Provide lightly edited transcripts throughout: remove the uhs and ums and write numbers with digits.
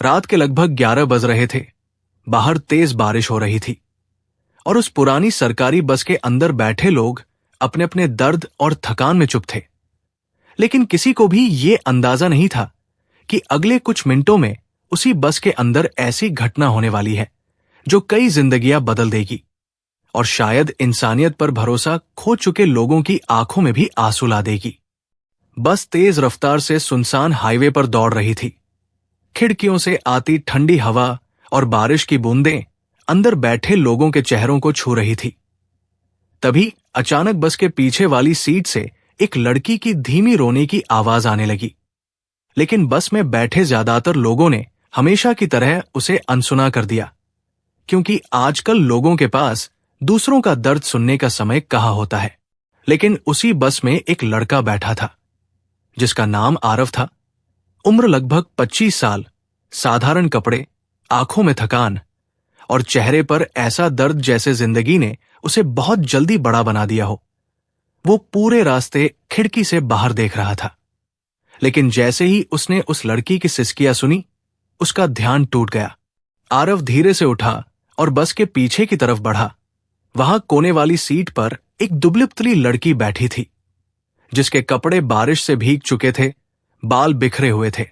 रात के लगभग 11 बज रहे थे। बाहर तेज बारिश हो रही थी और उस पुरानी सरकारी बस के अंदर बैठे लोग अपने अपने दर्द और थकान में चुप थे। लेकिन किसी को भी ये अंदाजा नहीं था कि अगले कुछ मिनटों में उसी बस के अंदर ऐसी घटना होने वाली है जो कई जिंदगियां बदल देगी और शायद इंसानियत पर भरोसा खो चुके लोगों की आंखों में भी आंसू ला देगी। बस तेज रफ्तार से सुनसान हाईवे पर दौड़ रही थी। खिड़कियों से आती ठंडी हवा और बारिश की बूंदें अंदर बैठे लोगों के चेहरों को छू रही थी। तभी अचानक बस के पीछे वाली सीट से एक लड़की की धीमी रोने की आवाज आने लगी। लेकिन बस में बैठे ज्यादातर लोगों ने हमेशा की तरह उसे अनसुना कर दिया, क्योंकि आजकल लोगों के पास दूसरों का दर्द सुनने का समय कहाँ होता है। लेकिन उसी बस में एक लड़का बैठा था जिसका नाम आरव था। उम्र लगभग 25 साल, साधारण कपड़े, आंखों में थकान और चेहरे पर ऐसा दर्द जैसे जिंदगी ने उसे बहुत जल्दी बड़ा बना दिया हो। वो पूरे रास्ते खिड़की से बाहर देख रहा था, लेकिन जैसे ही उसने उस लड़की की सिसकियां सुनी, उसका ध्यान टूट गया। आरव धीरे से उठा और बस के पीछे की तरफ बढ़ा। वहां कोने वाली सीट पर एक दुबली-पतली लड़की बैठी थी, जिसके कपड़े बारिश से भीग चुके थे, बाल बिखरे हुए थे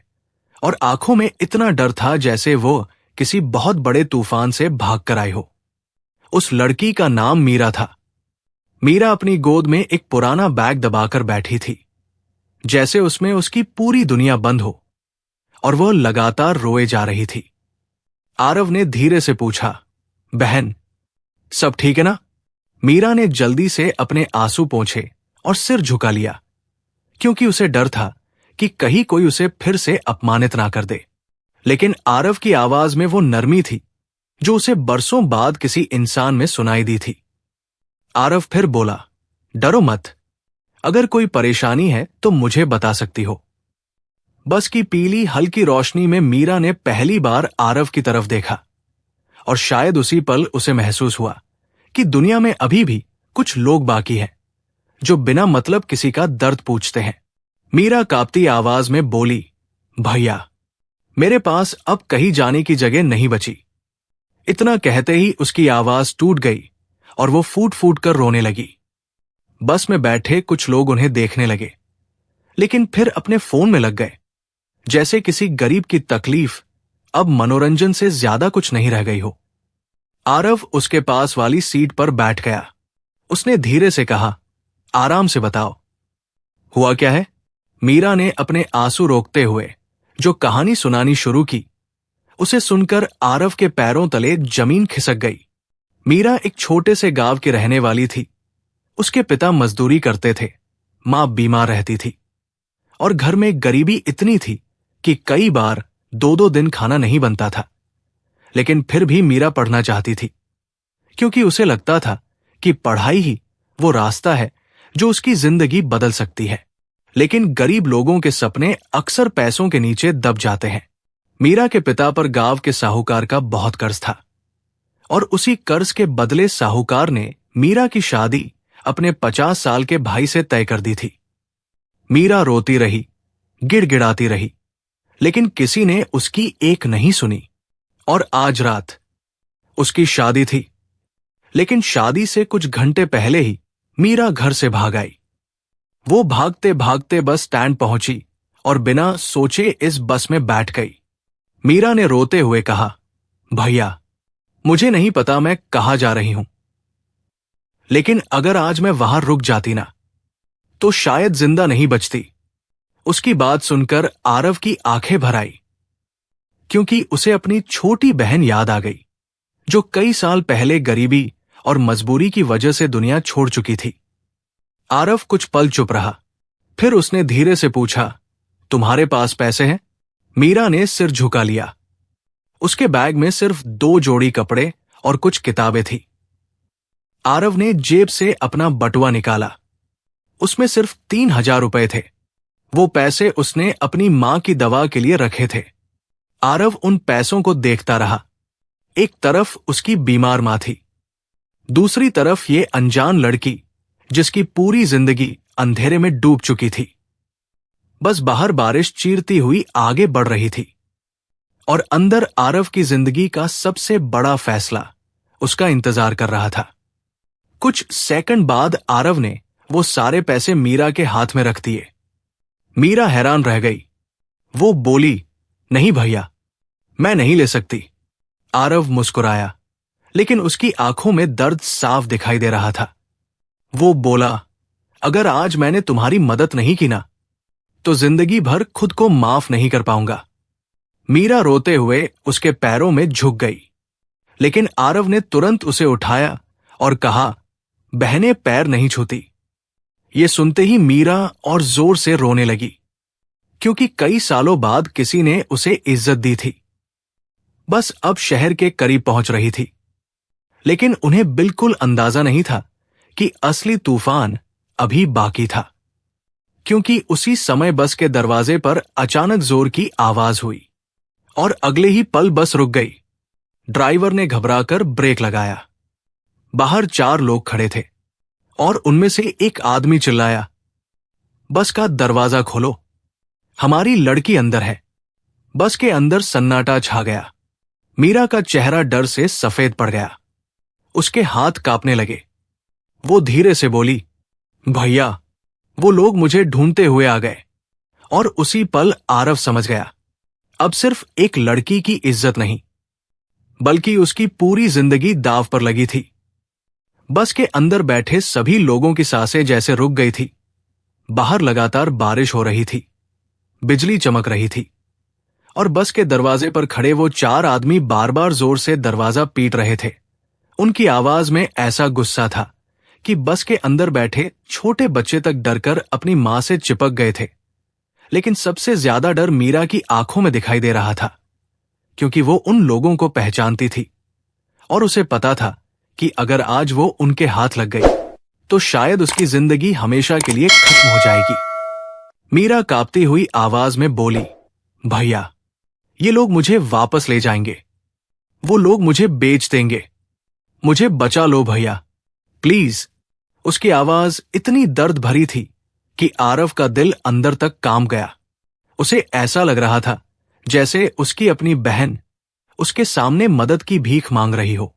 और आंखों में इतना डर था जैसे वो किसी बहुत बड़े तूफान से भाग कर आई हो। उस लड़की का नाम मीरा था। मीरा अपनी गोद में एक पुराना बैग दबाकर बैठी थी, जैसे उसमें उसकी पूरी दुनिया बंद हो, और वह लगातार रोए जा रही थी। आरव ने धीरे से पूछा, बहन, सब ठीक है ना? मीरा ने जल्दी से अपने आंसू पोंछे और सिर झुका लिया, क्योंकि उसे डर था कि कहीं कोई उसे फिर से अपमानित ना कर दे। लेकिन आरव की आवाज में वो नरमी थी जो उसे बरसों बाद किसी इंसान में सुनाई दी थी। आरव फिर बोला, डरो मत, अगर कोई परेशानी है तो मुझे बता सकती हो। बस की पीली हल्की रोशनी में मीरा ने पहली बार आरव की तरफ देखा और शायद उसी पल उसे महसूस हुआ कि दुनिया में अभी भी कुछ लोग बाकी हैं जो बिना मतलब किसी का दर्द पूछते हैं। मीरा कांपती आवाज में बोली, भैया, मेरे पास अब कहीं जाने की जगह नहीं बची। इतना कहते ही उसकी आवाज टूट गई और वो फूट फूट कर रोने लगी। बस में बैठे कुछ लोग उन्हें देखने लगे, लेकिन फिर अपने फोन में लग गए, जैसे किसी गरीब की तकलीफ अब मनोरंजन से ज्यादा कुछ नहीं रह गई हो। आरव उसके पास वाली सीट पर बैठ गया। उसने धीरे से कहा, आराम से बताओ, हुआ क्या है? मीरा ने अपने आंसू रोकते हुए जो कहानी सुनानी शुरू की, उसे सुनकर आरव के पैरों तले जमीन खिसक गई। मीरा एक छोटे से गांव की रहने वाली थी। उसके पिता मजदूरी करते थे, मां बीमार रहती थी और घर में गरीबी इतनी थी कि कई बार 2-2 दिन खाना नहीं बनता था। लेकिन फिर भी मीरा पढ़ना चाहती थी, क्योंकि उसे लगता था कि पढ़ाई ही वो रास्ता है जो उसकी जिंदगी बदल सकती है। लेकिन गरीब लोगों के सपने अक्सर पैसों के नीचे दब जाते हैं। मीरा के पिता पर गांव के साहूकार का बहुत कर्ज था और उसी कर्ज के बदले साहूकार ने मीरा की शादी अपने 50 साल के भाई से तय कर दी थी। मीरा रोती रही, गिड़गिड़ाती रही, लेकिन किसी ने उसकी एक नहीं सुनी। और आज रात उसकी शादी थी, लेकिन शादी से कुछ घंटे पहले ही मीरा घर से भाग आई। वो भागते भागते बस स्टैंड पहुंची और बिना सोचे इस बस में बैठ गई। मीरा ने रोते हुए कहा, भैया, मुझे नहीं पता मैं कहां जा रही हूं, लेकिन अगर आज मैं वहां रुक जाती ना, तो शायद जिंदा नहीं बचती। उसकी बात सुनकर आरव की आंखें भर आई, क्योंकि उसे अपनी छोटी बहन याद आ गई, जो कई साल पहले गरीबी और मजबूरी की वजह से दुनिया छोड़ चुकी थी। आरव कुछ पल चुप रहा, फिर उसने धीरे से पूछा, तुम्हारे पास पैसे हैं? मीरा ने सिर झुका लिया। उसके बैग में सिर्फ 2 जोड़ी कपड़े और कुछ किताबें थी। आरव ने जेब से अपना बटुआ निकाला। उसमें सिर्फ 3000 रुपए थे। वो पैसे उसने अपनी मां की दवा के लिए रखे थे। आरव उन पैसों को देखता रहा। एक तरफ उसकी बीमार मां थी, दूसरी तरफ ये अनजान लड़की जिसकी पूरी जिंदगी अंधेरे में डूब चुकी थी। बस बाहर बारिश चीरती हुई आगे बढ़ रही थी और अंदर आरव की जिंदगी का सबसे बड़ा फैसला उसका इंतजार कर रहा था। कुछ सेकंड बाद आरव ने वो सारे पैसे मीरा के हाथ में रख दिए। मीरा हैरान रह गई। वो बोली, नहीं भैया, मैं नहीं ले सकती। आरव मुस्कुराया, लेकिन उसकी आंखों में दर्द साफ दिखाई दे रहा था। वो बोला, अगर आज मैंने तुम्हारी मदद नहीं की ना, तो जिंदगी भर खुद को माफ नहीं कर पाऊंगा। मीरा रोते हुए उसके पैरों में झुक गई, लेकिन आरव ने तुरंत उसे उठाया और कहा, बहनें पैर नहीं छूती। ये सुनते ही मीरा और जोर से रोने लगी, क्योंकि कई सालों बाद किसी ने उसे इज्जत दी थी। बस अब शहर के करीब पहुंच रही थी, लेकिन उन्हें बिल्कुल अंदाजा नहीं था कि असली तूफान अभी बाकी था, क्योंकि उसी समय बस के दरवाजे पर अचानक जोर की आवाज हुई और अगले ही पल बस रुक गई। ड्राइवर ने घबराकर ब्रेक लगाया। बाहर 4 लोग खड़े थे और उनमें से एक आदमी चिल्लाया, बस का दरवाजा खोलो, हमारी लड़की अंदर है। बस के अंदर सन्नाटा छा गया। मीरा का चेहरा डर से सफेद पड़ गया। उसके हाथ कांपने लगे। वो धीरे से बोली, भैया, वो लोग मुझे ढूंढते हुए आ गए। और उसी पल आरव समझ गया, अब सिर्फ एक लड़की की इज्जत नहीं, बल्कि उसकी पूरी जिंदगी दांव पर लगी थी। बस के अंदर बैठे सभी लोगों की सांसें जैसे रुक गई थी। बाहर लगातार बारिश हो रही थी, बिजली चमक रही थी, और बस के दरवाजे पर खड़े वो 4 आदमी बार बार जोर से दरवाजा पीट रहे थे। उनकी आवाज में ऐसा गुस्सा था कि बस के अंदर बैठे छोटे बच्चे तक डरकर अपनी मां से चिपक गए थे। लेकिन सबसे ज्यादा डर मीरा की आंखों में दिखाई दे रहा था, क्योंकि वो उन लोगों को पहचानती थी और उसे पता था कि अगर आज वो उनके हाथ लग गई तो शायद उसकी जिंदगी हमेशा के लिए खत्म हो जाएगी। मीरा कांपती हुई आवाज में बोली, भैया, ये लोग मुझे वापस ले जाएंगे, वो लोग मुझे बेच देंगे, मुझे बचा लो भैया, प्लीज। उसकी आवाज इतनी दर्द भरी थी कि आरव का दिल अंदर तक कांप गया। उसे ऐसा लग रहा था जैसे उसकी अपनी बहन उसके सामने मदद की भीख मांग रही हो।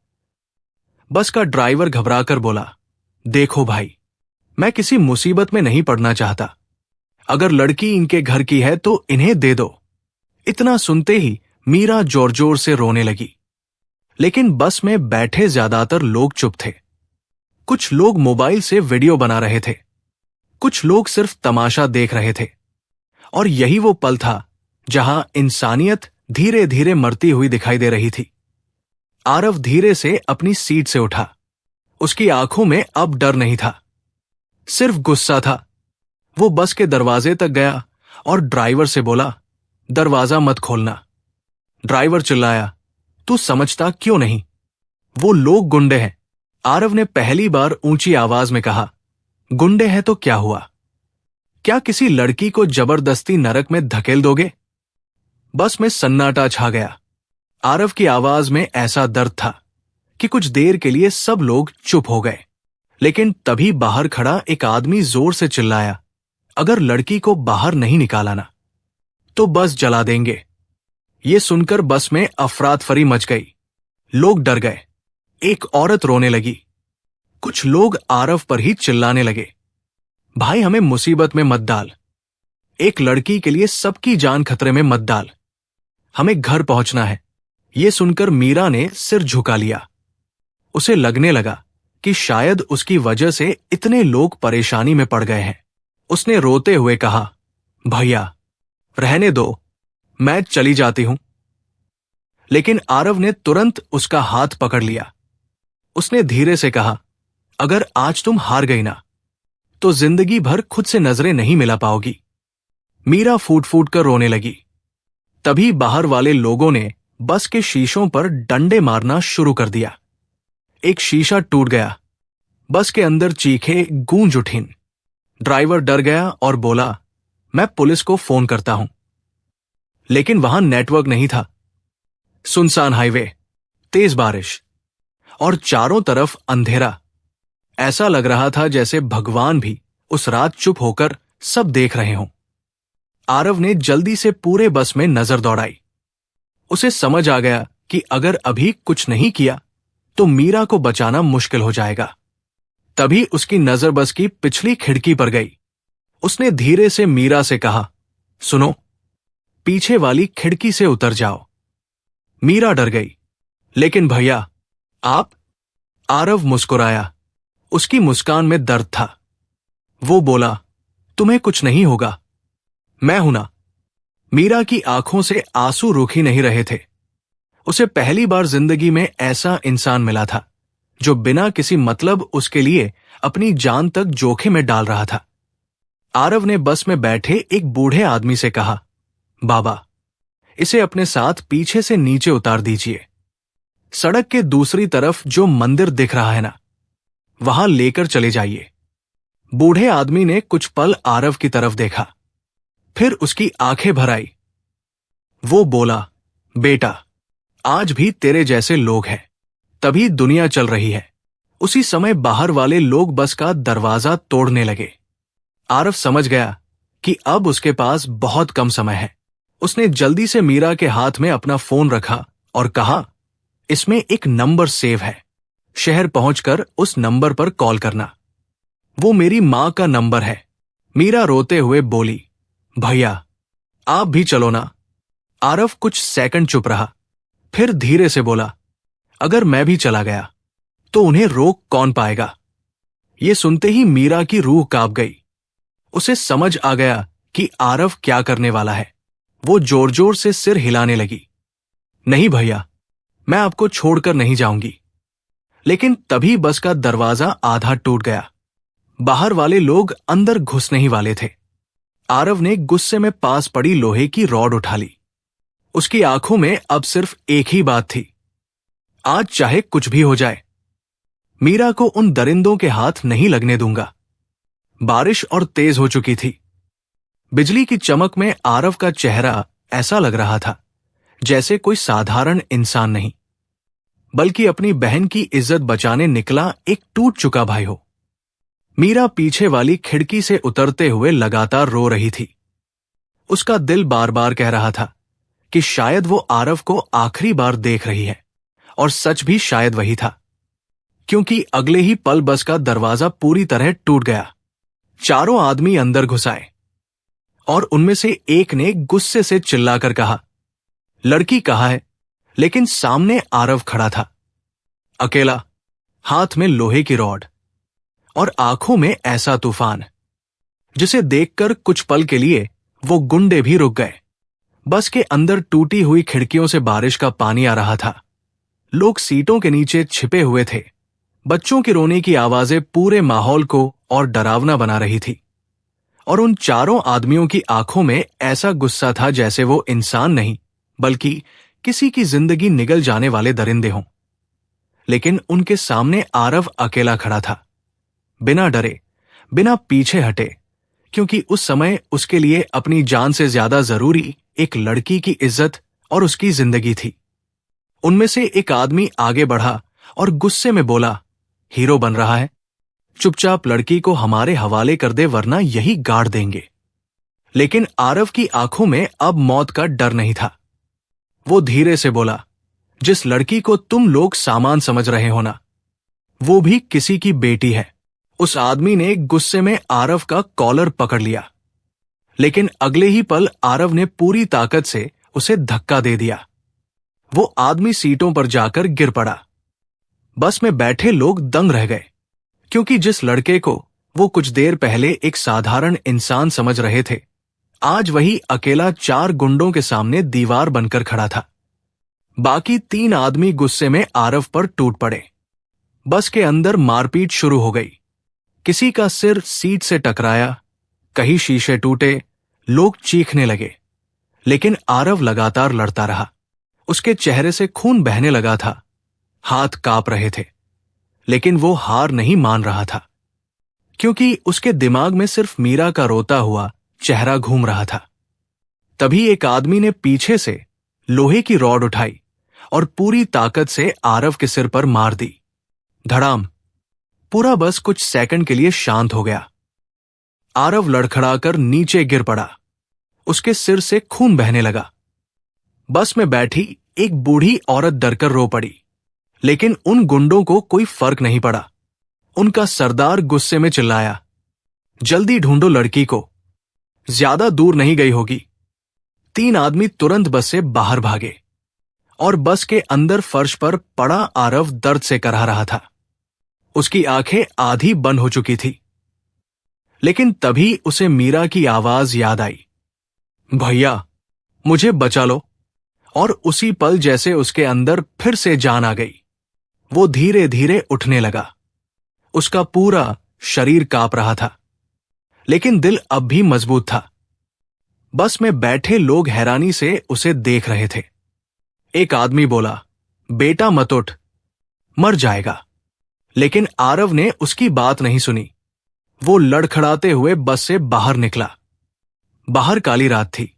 बस का ड्राइवर घबराकर बोला, देखो भाई, मैं किसी मुसीबत में नहीं पड़ना चाहता। अगर लड़की इनके घर की है तो इन्हें दे दो। इतना सुनते ही मीरा जोर जोर से रोने लगी। लेकिन बस में बैठे ज्यादातर लोग चुप थे। कुछ लोग मोबाइल से वीडियो बना रहे थे, कुछ लोग सिर्फ तमाशा देख रहे थे। और यही वो पल था जहां इंसानियत धीरे धीरे मरती हुई दिखाई दे रही थी। आरव धीरे से अपनी सीट से उठा। उसकी आंखों में अब डर नहीं था, सिर्फ गुस्सा था। वो बस के दरवाजे तक गया और ड्राइवर से बोला, दरवाजा मत खोलना। ड्राइवर चिल्लाया, तू समझता क्यों नहीं? वो लोग गुंडे हैं। आरव ने पहली बार ऊंची आवाज में कहा, गुंडे हैं तो क्या हुआ? क्या किसी लड़की को जबरदस्ती नरक में धकेल दोगे? बस में सन्नाटा छा गया। आरव की आवाज में ऐसा दर्द था कि कुछ देर के लिए सब लोग चुप हो गए। लेकिन तभी बाहर खड़ा एक आदमी जोर से चिल्लाया, अगर लड़की को बाहर नहीं निकाला ना, तो बस जला देंगे। ये सुनकर बस में अफरातफरी मच गई। लोग डर गए। एक औरत रोने लगी। कुछ लोग आरव पर ही चिल्लाने लगे, भाई, हमें मुसीबत में मत डाल। एक लड़की के लिए सबकी जान खतरे में मत डाल। हमें घर पहुंचना है। ये सुनकर मीरा ने सिर झुका लिया। उसे लगने लगा कि शायद उसकी वजह से इतने लोग परेशानी में पड़ गए हैं। उसने रोते हुए कहा, भैया, रहने दो, मैं चली जाती हूं। लेकिन आरव ने तुरंत उसका हाथ पकड़ लिया। उसने धीरे से कहा, अगर आज तुम हार गई ना, तो जिंदगी भर खुद से नजरें नहीं मिला पाओगी। मीरा फूट फूट कर रोने लगी। तभी बाहर वाले लोगों ने बस के शीशों पर डंडे मारना शुरू कर दिया। एक शीशा टूट गया। बस के अंदर चीखें गूंज उठीं। ड्राइवर डर गया और बोला, मैं पुलिस को फोन करता हूं। लेकिन वहां नेटवर्क नहीं था। सुनसान हाईवे, तेज बारिश और चारों तरफ अंधेरा। ऐसा लग रहा था जैसे भगवान भी उस रात चुप होकर सब देख रहे हों। आरव ने जल्दी से पूरे बस में नजर दौड़ाई। उसे समझ आ गया कि अगर अभी कुछ नहीं किया तो मीरा को बचाना मुश्किल हो जाएगा। तभी उसकी नजर बस की पिछली खिड़की पर गई। उसने धीरे से मीरा से कहा, सुनो, पीछे वाली खिड़की से उतर जाओ। मीरा डर गई। लेकिन भैया, आप? आरव मुस्कुराया। उसकी मुस्कान में दर्द था। वो बोला, तुम्हें कुछ नहीं होगा, मैं हूं ना। मीरा की आंखों से आंसू रुक ही नहीं रहे थे। उसे पहली बार जिंदगी में ऐसा इंसान मिला था जो बिना किसी मतलब उसके लिए अपनी जान तक जोखिम में डाल रहा था। आरव ने बस में बैठे एक बूढ़े आदमी से कहा, बाबा, इसे अपने साथ पीछे से नीचे उतार दीजिए। सड़क के दूसरी तरफ जो मंदिर दिख रहा है ना, वहां लेकर चले जाइए। बूढ़े आदमी ने कुछ पल आरव की तरफ देखा, फिर उसकी आंखें भर आई। वो बोला, बेटा, आज भी तेरे जैसे लोग हैं, तभी दुनिया चल रही है। उसी समय बाहर वाले लोग बस का दरवाजा तोड़ने लगे। आरव समझ गया कि अब उसके पास बहुत कम समय है। उसने जल्दी से मीरा के हाथ में अपना फोन रखा और कहा, इसमें एक नंबर सेव है, शहर पहुंचकर उस नंबर पर कॉल करना। वो मेरी मां का नंबर है। मीरा रोते हुए बोली, भैया, आप भी चलो ना। आरव कुछ सेकंड चुप रहा, फिर धीरे से बोला, अगर मैं भी चला गया तो उन्हें रोक कौन पाएगा? ये सुनते ही मीरा की रूह कांप गई। उसे समझ आ गया कि आरव क्या करने वाला है। वो जोर जोर से सिर हिलाने लगी, नहीं भैया, मैं आपको छोड़कर नहीं जाऊंगी। लेकिन तभी बस का दरवाजा आधा टूट गया। बाहर वाले लोग अंदर घुसने ही वाले थे। आरव ने गुस्से में पास पड़ी लोहे की रॉड उठा ली। उसकी आंखों में अब सिर्फ एक ही बात थी, आज चाहे कुछ भी हो जाए, मीरा को उन दरिंदों के हाथ नहीं लगने दूंगा। बारिश और तेज हो चुकी थी। बिजली की चमक में आरव का चेहरा ऐसा लग रहा था जैसे कोई साधारण इंसान नहीं, बल्कि अपनी बहन की इज्जत बचाने निकला एक टूट चुका भाई हो। मीरा पीछे वाली खिड़की से उतरते हुए लगातार रो रही थी। उसका दिल बार बार कह रहा था कि शायद वो आरव को आखिरी बार देख रही है, और सच भी शायद वही था, क्योंकि अगले ही पल बस का दरवाजा पूरी तरह टूट गया। चारों आदमी अंदर घुस आए और उनमें से एक ने गुस्से से चिल्लाकर कहा, लड़की कहाँ है? लेकिन सामने आरव खड़ा था, अकेला, हाथ में लोहे की रॉड और आंखों में ऐसा तूफान जिसे देखकर कुछ पल के लिए वो गुंडे भी रुक गए। बस के अंदर टूटी हुई खिड़कियों से बारिश का पानी आ रहा था। लोग सीटों के नीचे छिपे हुए थे। बच्चों की रोने की आवाजें पूरे माहौल को और डरावना बना रही थी। और उन चारों आदमियों की आंखों में ऐसा गुस्सा था जैसे वो इंसान नहीं, बल्कि किसी की जिंदगी निगल जाने वाले दरिंदे हों। लेकिन उनके सामने आरव अकेला खड़ा था, बिना डरे, बिना पीछे हटे, क्योंकि उस समय उसके लिए अपनी जान से ज्यादा जरूरी एक लड़की की इज्जत और उसकी जिंदगी थी। उनमें से एक आदमी आगे बढ़ा और गुस्से में बोला, हीरो बन रहा है, चुपचाप लड़की को हमारे हवाले कर दे, वरना यही गाड़ देंगे। लेकिन आरव की आंखों में अब मौत का डर नहीं था। वो धीरे से बोला, जिस लड़की को तुम लोग सामान समझ रहे हो ना, वो भी किसी की बेटी है। उस आदमी ने गुस्से में आरव का कॉलर पकड़ लिया, लेकिन अगले ही पल आरव ने पूरी ताकत से उसे धक्का दे दिया। वो आदमी सीटों पर जाकर गिर पड़ा। बस में बैठे लोग दंग रह गए, क्योंकि जिस लड़के को वो कुछ देर पहले एक साधारण इंसान समझ रहे थे, आज वही अकेला चार गुंडों के सामने दीवार बनकर खड़ा था। बाकी तीन आदमी गुस्से में आरव पर टूट पड़े। बस के अंदर मारपीट शुरू हो गई। किसी का सिर सीट से टकराया, कहीं शीशे टूटे, लोग चीखने लगे। लेकिन आरव लगातार लड़ता रहा। उसके चेहरे से खून बहने लगा था, हाथ कांप रहे थे, लेकिन वो हार नहीं मान रहा था, क्योंकि उसके दिमाग में सिर्फ मीरा का रोता हुआ चेहरा घूम रहा था। तभी एक आदमी ने पीछे से लोहे की रॉड उठाई और पूरी ताकत से आरव के सिर पर मार दी। धड़ाम। पूरा बस कुछ सेकंड के लिए शांत हो गया। आरव लड़खड़ाकर नीचे गिर पड़ा। उसके सिर से खून बहने लगा। बस में बैठी एक बूढ़ी औरत डरकर रो पड़ी। लेकिन उन गुंडों को कोई फर्क नहीं पड़ा। उनका सरदार गुस्से में चिल्लाया, जल्दी ढूंढो लड़की को, ज्यादा दूर नहीं गई होगी। 3 आदमी तुरंत बस से बाहर भागे और बस के अंदर फर्श पर पड़ा आरव दर्द से कराह रहा था। उसकी आंखें आधी बंद हो चुकी थी। लेकिन तभी उसे मीरा की आवाज याद आई, भैया मुझे बचा लो। और उसी पल जैसे उसके अंदर फिर से जान आ गई। वो धीरे धीरे उठने लगा। उसका पूरा शरीर कांप रहा था, लेकिन दिल अब भी मजबूत था। बस में बैठे लोग हैरानी से उसे देख रहे थे। एक आदमी बोला, बेटा मत उठ, मर जाएगा। लेकिन आरव ने उसकी बात नहीं सुनी। वो लड़खड़ाते हुए बस से बाहर निकला। बाहर काली रात थी,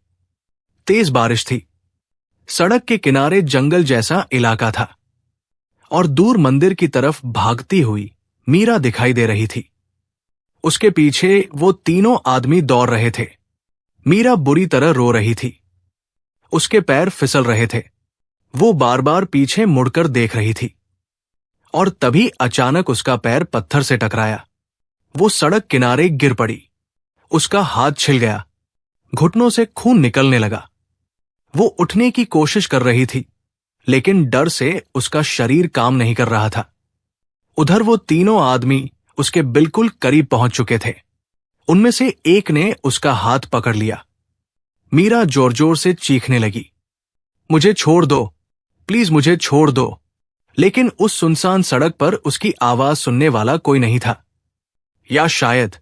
तेज बारिश थी। सड़क के किनारे जंगल जैसा इलाका था और दूर मंदिर की तरफ भागती हुई मीरा दिखाई दे रही थी। उसके पीछे वो तीनों आदमी दौड़ रहे थे। मीरा बुरी तरह रो रही थी। उसके पैर फिसल रहे थे। वो बार बार पीछे मुड़कर देख रही थी। और तभी अचानक उसका पैर पत्थर से टकराया। वो सड़क किनारे गिर पड़ी। उसका हाथ छिल गया। घुटनों से खून निकलने लगा। वो उठने की कोशिश कर रही थी, लेकिन डर से उसका शरीर काम नहीं कर रहा था। उधर वो तीनों आदमी उसके बिल्कुल करीब पहुंच चुके थे। उनमें से एक ने उसका हाथ पकड़ लिया। मीरा जोर जोर से चीखने लगी, मुझे छोड़ दो, प्लीज मुझे छोड़ दो। लेकिन उस सुनसान सड़क पर उसकी आवाज सुनने वाला कोई नहीं था। या शायद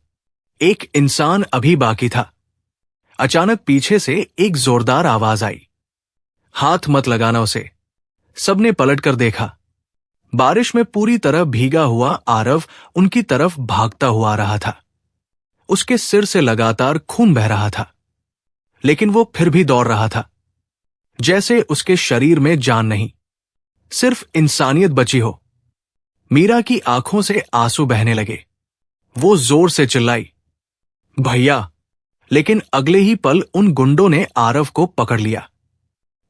एक इंसान अभी बाकी था। अचानक पीछे से एक जोरदार आवाज आई, हाथ मत लगाना उसे। सबने पलटकर देखा। बारिश में पूरी तरह भीगा हुआ आरव उनकी तरफ भागता हुआ आ रहा था। उसके सिर से लगातार खून बह रहा था, लेकिन वो फिर भी दौड़ रहा था, जैसे उसके शरीर में जान नहीं, सिर्फ इंसानियत बची हो। मीरा की आंखों से आंसू बहने लगे। वो जोर से चिल्लाई, भैया। लेकिन अगले ही पल उन गुंडों ने आरव को पकड़ लिया।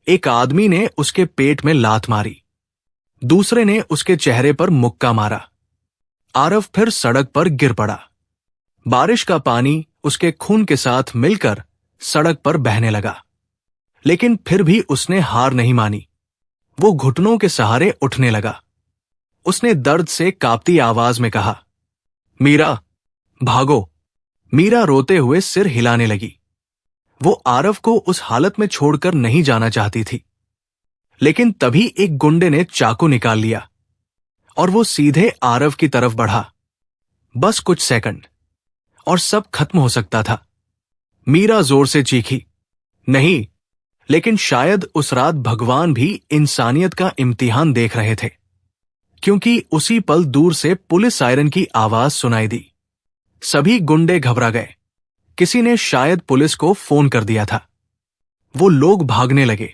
एक आदमी ने उसके पेट में लात मारी। दूसरे ने उसके चेहरे पर मुक्का मारा। आरव फिर सड़क पर गिर पड़ा। बारिश का पानी उसके खून के साथ मिलकर सड़क पर बहने लगा। लेकिन फिर भी उसने हार नहीं मानी। वो घुटनों के सहारे उठने लगा। उसने दर्द से कांपती आवाज में कहा, मीरा भागो। मीरा रोते हुए सिर हिलाने लगी। वो आरव को उस हालत में छोड़कर नहीं जाना चाहती थी। लेकिन तभी एक गुंडे ने चाकू निकाल लिया और वो सीधे आरव की तरफ बढ़ा। बस कुछ सेकंड और सब खत्म हो सकता था। मीरा जोर से चीखी, नहीं। लेकिन शायद उस रात भगवान भी इंसानियत का इम्तिहान देख रहे थे, क्योंकि उसी पल दूर से पुलिस सायरन की आवाज सुनाई दी। सभी गुंडे घबरा गए। किसी ने शायद पुलिस को फोन कर दिया था। वो लोग भागने लगे,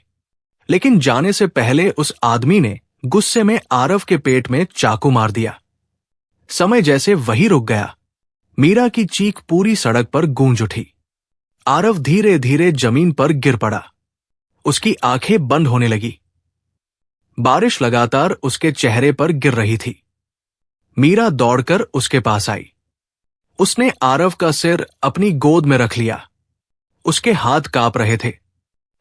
लेकिन जाने से पहले उस आदमी ने गुस्से में आरव के पेट में चाकू मार दिया। समय जैसे वही रुक गया। मीरा की चीख पूरी सड़क पर गूंज उठी। आरव धीरे धीरे जमीन पर गिर पड़ा। उसकी आंखें बंद होने लगी। बारिश लगातार उसके चेहरे पर गिर रही थी। मीरा दौड़कर उसके पास आई। उसने आरव का सिर अपनी गोद में रख लिया। उसके हाथ कांप रहे थे।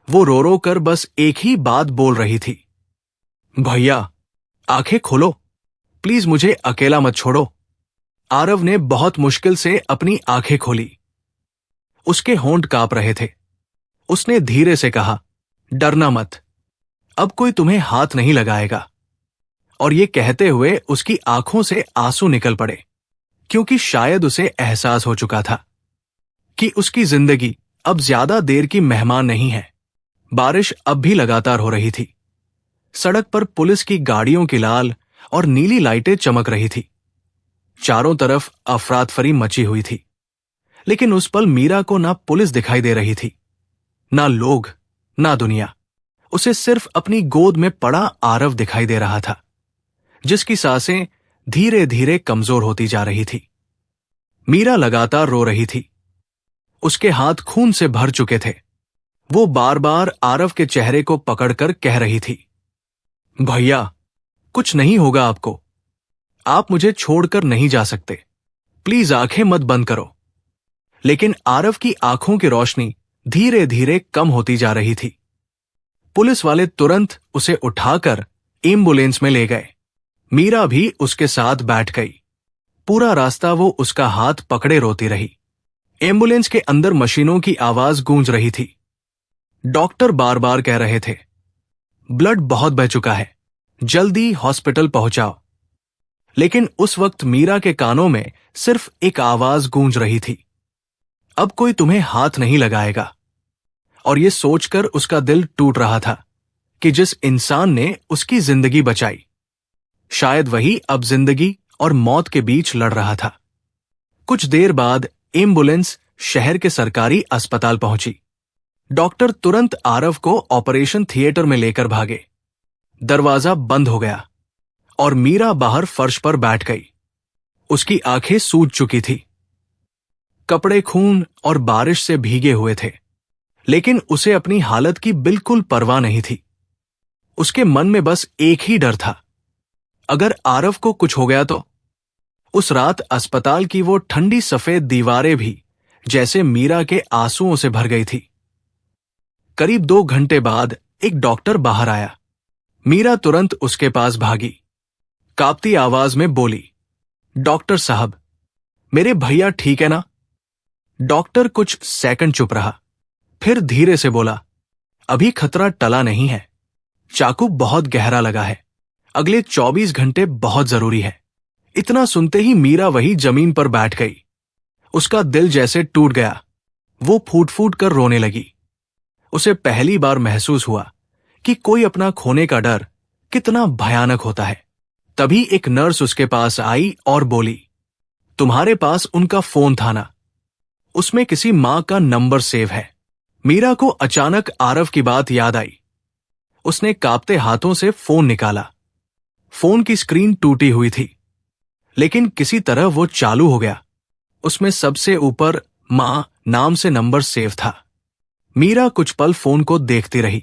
वो रो रो कर बस एक ही बात बोल रही थी, भैया आंखें खोलो, प्लीज मुझे अकेला मत छोड़ो। आरव ने बहुत मुश्किल से अपनी आंखें खोली। उसके होंठ कांप रहे थे। उसने धीरे से कहा, डरना मत, अब कोई तुम्हें हाथ नहीं लगाएगा। और ये कहते हुए उसकी आंखों से आंसू निकल पड़े, क्योंकि शायद उसे एहसास हो चुका था कि उसकी जिंदगी अब ज्यादा देर की मेहमान नहीं है। बारिश अब भी लगातार हो रही थी। सड़क पर पुलिस की गाड़ियों की लाल और नीली लाइटें चमक रही थी। चारों तरफ अफरातफरी मची हुई थी। लेकिन उस पल मीरा को ना पुलिस दिखाई दे रही थी, ना लोग, ना दुनिया। उसे सिर्फ अपनी गोद में पड़ा आरव दिखाई दे रहा था, जिसकी सांसें धीरे धीरे कमजोर होती जा रही थी। मीरा लगातार रो रही थी। उसके हाथ खून से भर चुके थे। वो बार बार आरव के चेहरे को पकड़कर कह रही थी, भैया, कुछ नहीं होगा आपको। आप मुझे छोड़कर नहीं जा सकते। प्लीज आंखें मत बंद करो। लेकिन आरव की आंखों की रोशनी धीरे धीरे कम होती जा रही थी। पुलिस वाले तुरंत उसे उठाकर एम्बुलेंस में ले गए। मीरा भी उसके साथ बैठ गई। पूरा रास्ता वो उसका हाथ पकड़े रोती रही। एम्बुलेंस के अंदर मशीनों की आवाज गूंज रही थी। डॉक्टर बार बार कह रहे थे, ब्लड बहुत बह चुका है, जल्दी हॉस्पिटल पहुंचाओ। लेकिन उस वक्त मीरा के कानों में सिर्फ एक आवाज गूंज रही थी, अब कोई तुम्हें हाथ नहीं लगाएगा। और ये सोचकर उसका दिल टूट रहा था कि जिस इंसान ने उसकी जिंदगी बचाई, शायद वही अब जिंदगी और मौत के बीच लड़ रहा था। कुछ देर बाद एम्बुलेंस शहर के सरकारी अस्पताल पहुंची। डॉक्टर तुरंत आरव को ऑपरेशन थिएटर में लेकर भागे। दरवाजा बंद हो गया और मीरा बाहर फर्श पर बैठ गई। उसकी आंखें सूज चुकी थी। कपड़े खून और बारिश से भीगे हुए थे, लेकिन उसे अपनी हालत की बिल्कुल परवाह नहीं थी। उसके मन में बस एक ही डर था, अगर आरव को कुछ हो गया तो। उस रात अस्पताल की वो ठंडी सफेद दीवारें भी जैसे मीरा के आंसुओं से भर गई थी। करीब 2 घंटे बाद एक डॉक्टर बाहर आया। मीरा तुरंत उसके पास भागी। कांपती आवाज में बोली, डॉक्टर साहब, मेरे भैया ठीक है ना? डॉक्टर कुछ सेकंड चुप रहा, फिर धीरे से बोला, अभी खतरा टला नहीं है। चाकू बहुत गहरा लगा है। अगले 24 घंटे बहुत जरूरी है। इतना सुनते ही मीरा वही जमीन पर बैठ गई। उसका दिल जैसे टूट गया। वो फूट फूट कर रोने लगी। उसे पहली बार महसूस हुआ कि कोई अपना खोने का डर कितना भयानक होता है। तभी एक नर्स उसके पास आई और बोली, तुम्हारे पास उनका फोन था ना? उसमें किसी मां का नंबर सेव है। मीरा को अचानक आरव की बात याद आई। उसने कांपते हाथों से फोन निकाला। फोन की स्क्रीन टूटी हुई थी, लेकिन किसी तरह वो चालू हो गया। उसमें सबसे ऊपर मां नाम से नंबर सेव था। मीरा कुछ पल फोन को देखती रही।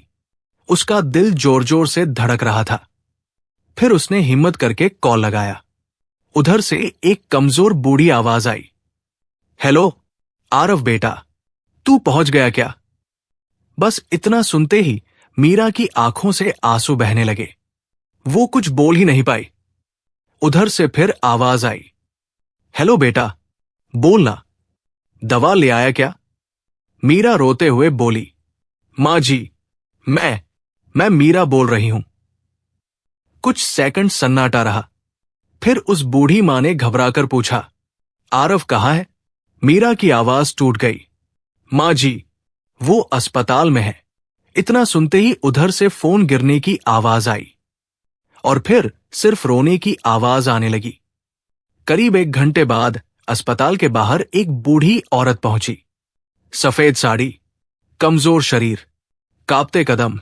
उसका दिल जोर जोर से धड़क रहा था। फिर उसने हिम्मत करके कॉल लगाया। उधर से एक कमजोर बूढ़ी आवाज आई, हेलो आरव बेटा, तू पहुंच गया क्या? बस इतना सुनते ही मीरा की आंखों से आंसू बहने लगे। वो कुछ बोल ही नहीं पाई। उधर से फिर आवाज आई, हेलो बेटा, बोलना, दवा ले आया क्या? मीरा रोते हुए बोली, मां जी, मैं मीरा बोल रही हूं। कुछ सेकंड सन्नाटा रहा। फिर उस बूढ़ी मां ने घबराकर पूछा, आरव कहाँ है? मीरा की आवाज टूट गई, मां जी, वो अस्पताल में है। इतना सुनते ही उधर से फोन गिरने की आवाज आई और फिर सिर्फ रोने की आवाज आने लगी। करीब 1 घंटे बाद अस्पताल के बाहर एक बूढ़ी औरत पहुंची। सफेद साड़ी, कमजोर शरीर, कांपते कदम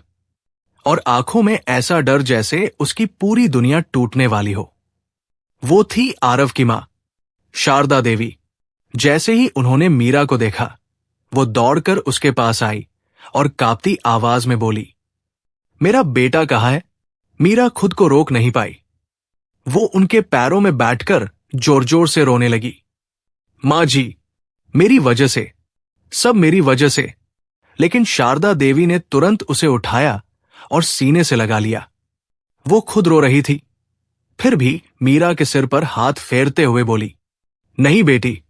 और आंखों में ऐसा डर जैसे उसकी पूरी दुनिया टूटने वाली हो। वो थी आरव की मां, शारदा देवी। जैसे ही उन्होंने मीरा को देखा, वो दौड़कर उसके पास आई और कांपती आवाज में बोली, मेरा बेटा कहाँ है? मीरा खुद को रोक नहीं पाई। वो उनके पैरों में बैठकर जोर जोर से रोने लगी, मां जी, मेरी वजह से, सब मेरी वजह से। लेकिन शारदा देवी ने तुरंत उसे उठाया और सीने से लगा लिया। वो खुद रो रही थी, फिर भी मीरा के सिर पर हाथ फेरते हुए बोली, नहीं बेटी,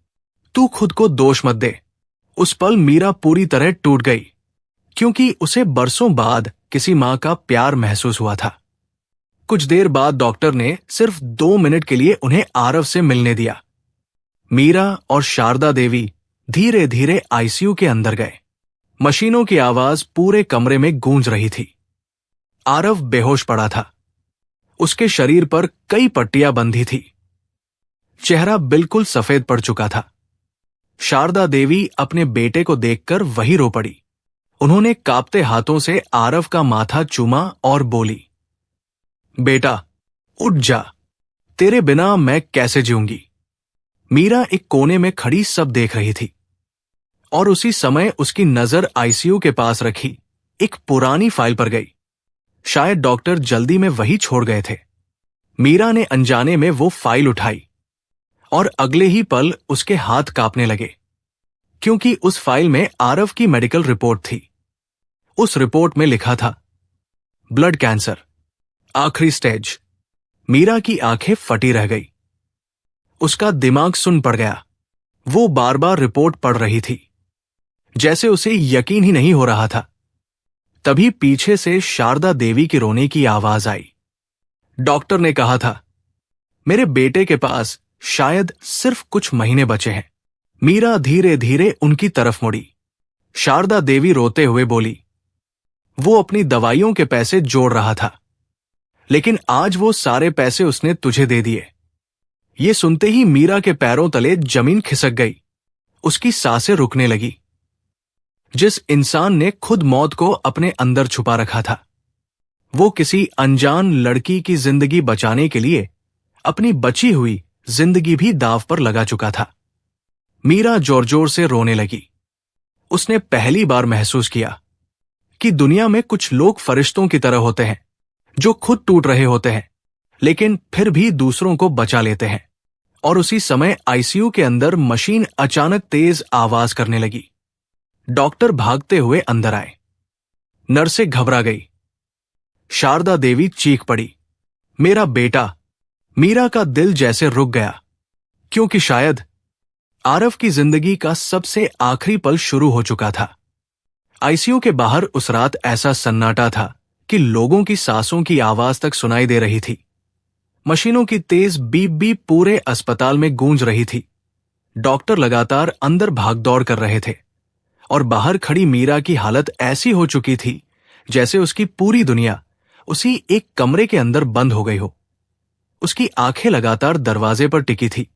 तू खुद को दोष मत दे। उस पल मीरा पूरी तरह टूट गई, क्योंकि उसे बरसों बाद किसी मां का प्यार महसूस हुआ था। कुछ देर बाद डॉक्टर ने सिर्फ 2 मिनट के लिए उन्हें आरव से मिलने दिया। मीरा और शारदा देवी धीरे धीरे आईसीयू के अंदर गए। मशीनों की आवाज पूरे कमरे में गूंज रही थी। आरव बेहोश पड़ा था। उसके शरीर पर कई पट्टियां बंधी थी। चेहरा बिल्कुल सफेद पड़ चुका था। शारदा देवी अपने बेटे को देखकर वहीं रो पड़ी। उन्होंने कांपते हाथों से आरव का माथा चूमा और बोली, बेटा उठ जा, तेरे बिना मैं कैसे जीऊंगी। मीरा एक कोने में खड़ी सब देख रही थी और उसी समय उसकी नजर आईसीयू के पास रखी एक पुरानी फाइल पर गई। शायद डॉक्टर जल्दी में वही छोड़ गए थे। मीरा ने अनजाने में वो फाइल उठाई और अगले ही पल उसके हाथ कांपने लगे, क्योंकि उस फाइल में आरव की मेडिकल रिपोर्ट थी। उस रिपोर्ट में लिखा था, ब्लड कैंसर, आखिरी स्टेज। मीरा की आंखें फटी रह गई। उसका दिमाग सुन पड़ गया। वो बार बार रिपोर्ट पढ़ रही थी, जैसे उसे यकीन ही नहीं हो रहा था। तभी पीछे से शारदा देवी की रोने की आवाज आई। डॉक्टर ने कहा था, मेरे बेटे के पास शायद सिर्फ कुछ महीने बचे हैं। मीरा धीरे धीरे उनकी तरफ मुड़ी। शारदा देवी रोते हुए बोली, वो अपनी दवाइयों के पैसे जोड़ रहा था, लेकिन आज वो सारे पैसे उसने तुझे दे दिए। ये सुनते ही मीरा के पैरों तले जमीन खिसक गई। उसकी सांसें रुकने लगी। जिस इंसान ने खुद मौत को अपने अंदर छुपा रखा था, वो किसी अनजान लड़की की जिंदगी बचाने के लिए अपनी बची हुई जिंदगी भी दांव पर लगा चुका था। मीरा जोर जोर से रोने लगी। उसने पहली बार महसूस किया कि दुनिया में कुछ लोग फरिश्तों की तरह होते हैं, जो खुद टूट रहे होते हैं, लेकिन फिर भी दूसरों को बचा लेते हैं। और उसी समय आईसीयू के अंदर मशीन अचानक तेज आवाज करने लगी। डॉक्टर भागते हुए अंदर आए। नर्सें घबरा गई। शारदा देवी चीख पड़ी, मेरा बेटा। मीरा का दिल जैसे रुक गया, क्योंकि शायद आरव की जिंदगी का सबसे आखिरी पल शुरू हो चुका था। आईसीयू के बाहर उस रात ऐसा सन्नाटा था कि लोगों की सांसों की आवाज तक सुनाई दे रही थी। मशीनों की तेज बीप बीप पूरे अस्पताल में गूंज रही थी। डॉक्टर लगातार अंदर भागदौड़ कर रहे थे और बाहर खड़ी मीरा की हालत ऐसी हो चुकी थी जैसे उसकी पूरी दुनिया उसी एक कमरे के अंदर बंद हो गई हो। उसकी आंखें लगातार दरवाजे पर टिकी थी।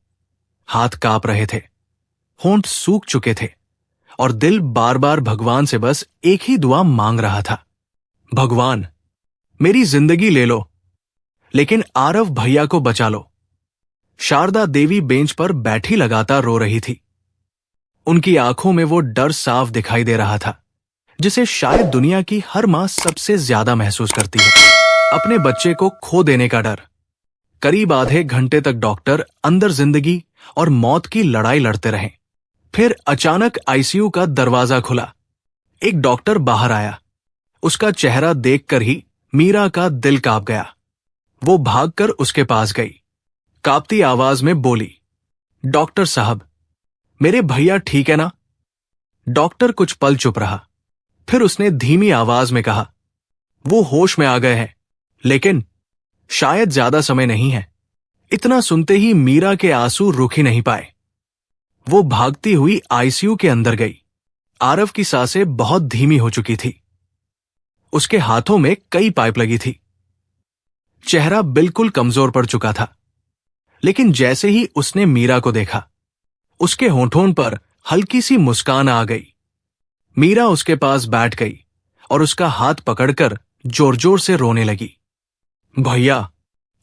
हाथ कांप रहे थे, होंठ सूख चुके थे और दिल बार बार भगवान से बस एक ही दुआ मांग रहा था, भगवान मेरी जिंदगी ले लो, लेकिन आरव भैया को बचा लो। शारदा देवी बेंच पर बैठी लगातार रो रही थी। उनकी आंखों में वो डर साफ दिखाई दे रहा था, जिसे शायद दुनिया की हर मां सबसे ज्यादा महसूस करती है, अपने बच्चे को खो देने का डर। करीब आधे घंटे तक डॉक्टर अंदर जिंदगी और मौत की लड़ाई लड़ते रहे। फिर अचानक आईसीयू का दरवाजा खुला। एक डॉक्टर बाहर आया। उसका चेहरा देखकर ही मीरा का दिल कांप गया। वो भागकर उसके पास गई। कांपती आवाज में बोली, डॉक्टर साहब, मेरे भैया ठीक है ना? डॉक्टर कुछ पल चुप रहा। फिर उसने धीमी आवाज में कहा, वो होश में आ गए हैं, लेकिन शायद ज्यादा समय नहीं है। इतना सुनते ही मीरा के आंसू रुक ही नहीं पाए। वो भागती हुई आईसीयू के अंदर गई। आरव की सांसें बहुत धीमी हो चुकी थी। उसके हाथों में कई पाइप लगी थी। चेहरा बिल्कुल कमजोर पड़ चुका था, लेकिन जैसे ही उसने मीरा को देखा, उसके होठों पर हल्की सी मुस्कान आ गई। मीरा उसके पास बैठ गई और उसका हाथ पकड़कर जोर जोर से रोने लगी। भैया,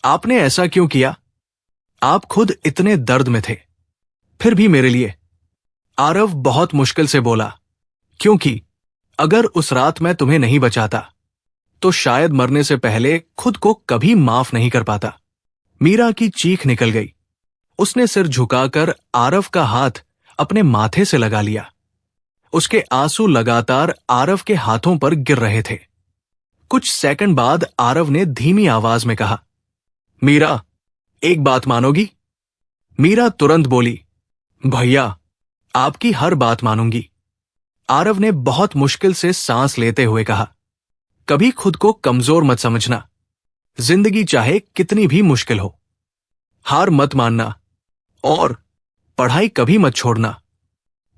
आपने ऐसा क्यों किया? आप खुद इतने दर्द में थे, फिर भी मेरे लिए। आरव बहुत मुश्किल से बोला, क्योंकि अगर उस रात मैं तुम्हें नहीं बचाता तो शायद मरने से पहले खुद को कभी माफ नहीं कर पाता। मीरा की चीख निकल गई। उसने सिर झुकाकर आरव का हाथ अपने माथे से लगा लिया। उसके आंसू लगातार आरव के हाथों पर गिर रहे थे। कुछ सेकंड बाद आरव ने धीमी आवाज में कहा, मीरा, एक बात मानोगी? मीरा तुरंत बोली, भैया, आपकी हर बात मानूंगी। आरव ने बहुत मुश्किल से सांस लेते हुए कहा, कभी खुद को कमजोर मत समझना। जिंदगी चाहे कितनी भी मुश्किल हो, हार मत मानना और पढ़ाई कभी मत छोड़ना।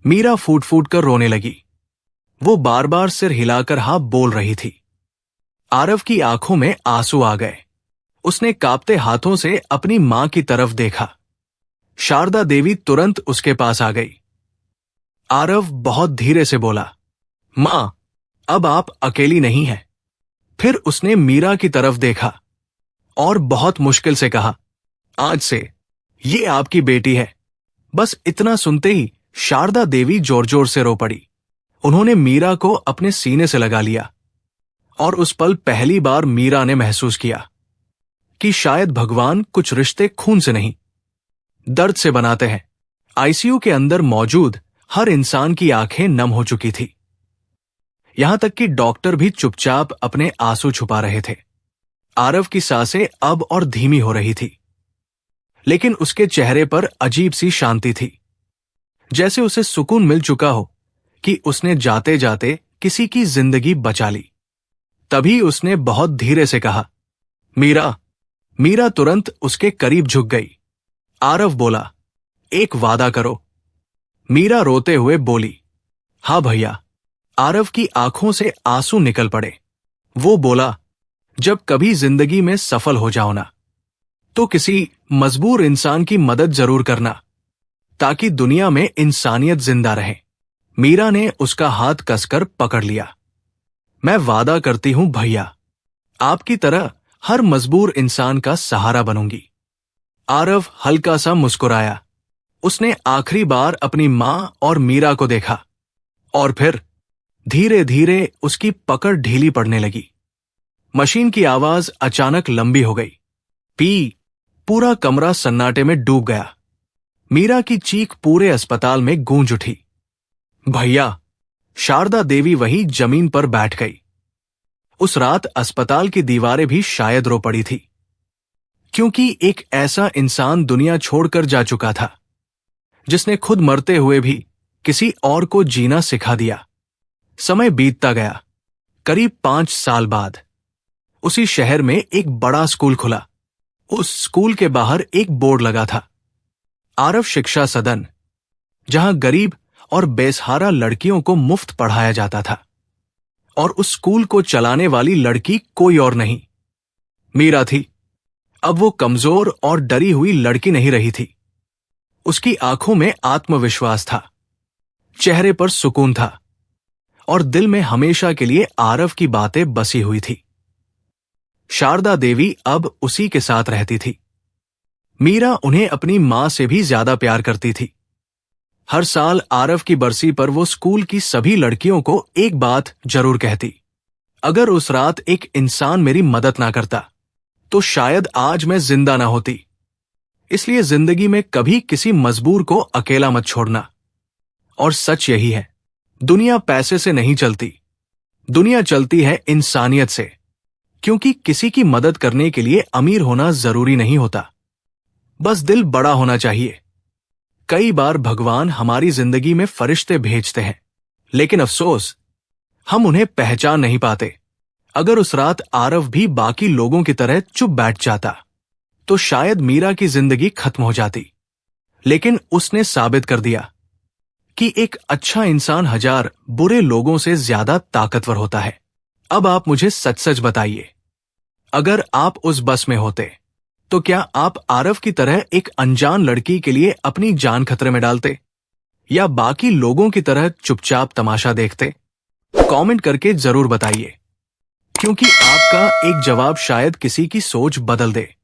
मीरा फूट फूट कर रोने लगी। वो बार बार सिर हिलाकर हाँ बोल रही थी। आरव की आंखों में आंसू आ गए। उसने कांपते हाथों से अपनी मां की तरफ देखा। शारदा देवी तुरंत उसके पास आ गई। आरव बहुत धीरे से बोला, मां, अब आप अकेली नहीं हैं। फिर उसने मीरा की तरफ देखा और बहुत मुश्किल से कहा, आज से ये आपकी बेटी है। बस इतना सुनते ही शारदा देवी जोर जोर से रो पड़ी। उन्होंने मीरा को अपने सीने से लगा लिया और उस पल पहली बार मीरा ने महसूस किया कि शायद भगवान कुछ रिश्ते खून से नहीं, दर्द से बनाते हैं। आईसीयू के अंदर मौजूद हर इंसान की आंखें नम हो चुकी थी। यहां तक कि डॉक्टर भी चुपचाप अपने आंसू छुपा रहे थे। आरव की सांसें अब और धीमी हो रही थी, लेकिन उसके चेहरे पर अजीब सी शांति थी, जैसे उसे सुकून मिल चुका हो कि उसने जाते जाते किसी की जिंदगी बचा ली। तभी उसने बहुत धीरे से कहा, मीरा। मीरा तुरंत उसके करीब झुक गई। आरव बोला, एक वादा करो। मीरा रोते हुए बोली, हाँ भैया। आरव की आंखों से आंसू निकल पड़े। वो बोला, जब कभी जिंदगी में सफल हो जाओ ना, तो किसी मजबूर इंसान की मदद जरूर करना, ताकि दुनिया में इंसानियत जिंदा रहे। मीरा ने उसका हाथ कसकर पकड़ लिया। मैं वादा करती हूं भैया, आपकी तरह हर मजबूर इंसान का सहारा बनूंगी। आरव हल्का सा मुस्कुराया। उसने आखिरी बार अपनी मां और मीरा को देखा, और फिर धीरे धीरे उसकी पकड़ ढीली पड़ने लगी। मशीन की आवाज अचानक लंबी हो गई। पूरा कमरा सन्नाटे में डूब गया। मीरा की चीख पूरे अस्पताल में गूंज उठी। भैया। शारदा देवी वहीं जमीन पर बैठ गई। उस रात अस्पताल की दीवारें भी शायद रो पड़ी थी, क्योंकि एक ऐसा इंसान दुनिया छोड़कर जा चुका था, जिसने खुद मरते हुए भी किसी और को जीना सिखा दिया। समय बीतता गया। करीब 5 साल बाद उसी शहर में एक बड़ा स्कूल खुला। उस स्कूल के बाहर एक बोर्ड लगा था, आरव शिक्षा सदन, जहां गरीब और बेसहारा लड़कियों को मुफ्त पढ़ाया जाता था। और उस स्कूल को चलाने वाली लड़की कोई और नहीं, मीरा थी। अब वो कमजोर और डरी हुई लड़की नहीं रही थी। उसकी आंखों में आत्मविश्वास था, चेहरे पर सुकून था, और दिल में हमेशा के लिए आरव की बातें बसी हुई थी। शारदा देवी अब उसी के साथ रहती थी। मीरा उन्हें अपनी मां से भी ज्यादा प्यार करती थी। हर साल आरव की बरसी पर वो स्कूल की सभी लड़कियों को एक बात जरूर कहती, अगर उस रात एक इंसान मेरी मदद ना करता, तो शायद आज मैं जिंदा ना होती। इसलिए जिंदगी में कभी किसी मजबूर को अकेला मत छोड़ना। और सच यही है, दुनिया पैसे से नहीं चलती, दुनिया चलती है इंसानियत से। क्योंकि किसी की मदद करने के लिए अमीर होना जरूरी नहीं होता, बस दिल बड़ा होना चाहिए। कई बार भगवान हमारी जिंदगी में फरिश्ते भेजते हैं, लेकिन अफसोस, हम उन्हें पहचान नहीं पाते। अगर उस रात आरव भी बाकी लोगों की तरह चुप बैठ जाता, तो शायद मीरा की जिंदगी खत्म हो जाती। लेकिन उसने साबित कर दिया कि एक अच्छा इंसान 1000 बुरे लोगों से ज्यादा ताकतवर होता है। अब आप मुझे सच सच बताइए, अगर आप उस बस में होते, तो क्या आप आरव की तरह एक अनजान लड़की के लिए अपनी जान खतरे में डालते, या बाकी लोगों की तरह चुपचाप तमाशा देखते? कमेंट करके जरूर बताइए, क्योंकि आपका एक जवाब शायद किसी की सोच बदल दे।